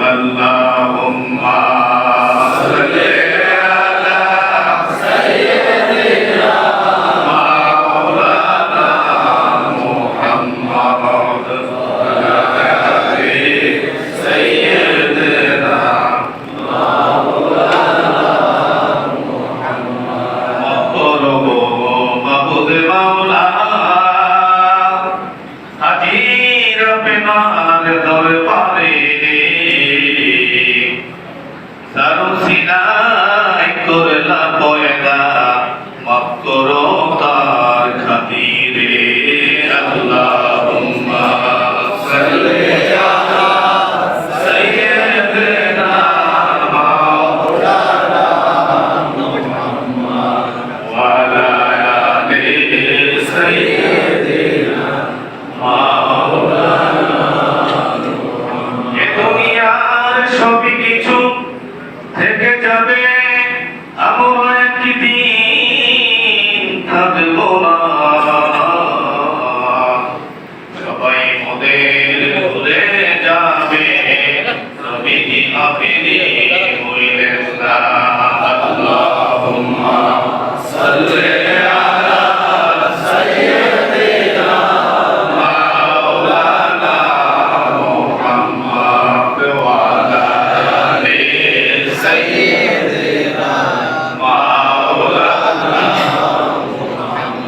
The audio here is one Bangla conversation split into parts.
আল্লাহুম্মা সাল্লি আলা সাইয়্যিদিনা মাওলানা মুহাম্মদ ওয়া আলা আলি সাইয়্যিদিনা মাওলানা মুহাম্মদ মাবুদ মাওলা হাজির আপনার দরবারে সারুসিনাই করলা পয়দা মাফ করো তার খাতিরে আল্লাহুম্মা সাল্লি আলা সাইয়্যিদিনা মাওলানা মুহাম্মদ ওয়া আলা আলি সাইয়্যিদিনা মাওলানা এ দুনিয়ার সবই কিছু থেকে যাবে আমরা একদিন থাকবো না সবাই মোদের ভুলে যাবে নবী আপনি হইলেন না আল্লাহুম্মা সাল্লি আলা সাইয়্যিদিনা মাওলানা মুহাম্মদ ওয়া আলা আলি সাইয়্যিদিনা মাওলানা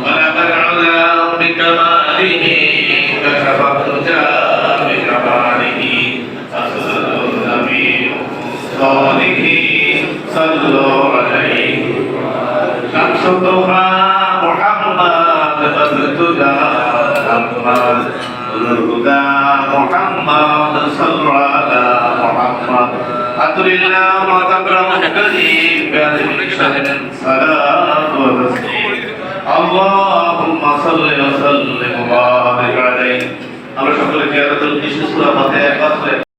বলাগাল উলা বিকামালিহি কাশাফতুজা বিকামালিহি আসলুন নবী সালিহি সাল্লু আলাইহি শামসুদুহা মুহাম্মদ বদতুজা মুহাম্মদ নুরুদা মুহাম্মদ সাল্লু আলা মুহাম্মদ আতুরিল্লাহ ওয়া তাকরামুল কারীম বিআলমি শাহরিন সালাত ওয়া তাসলিম আল্লাহুম্মা সাল্লি ওয়া সাল্লিম ওয়া বারিক আলাইহি আমরা সকলে জিয়ারতুল নিশি সূরা ফাতিহা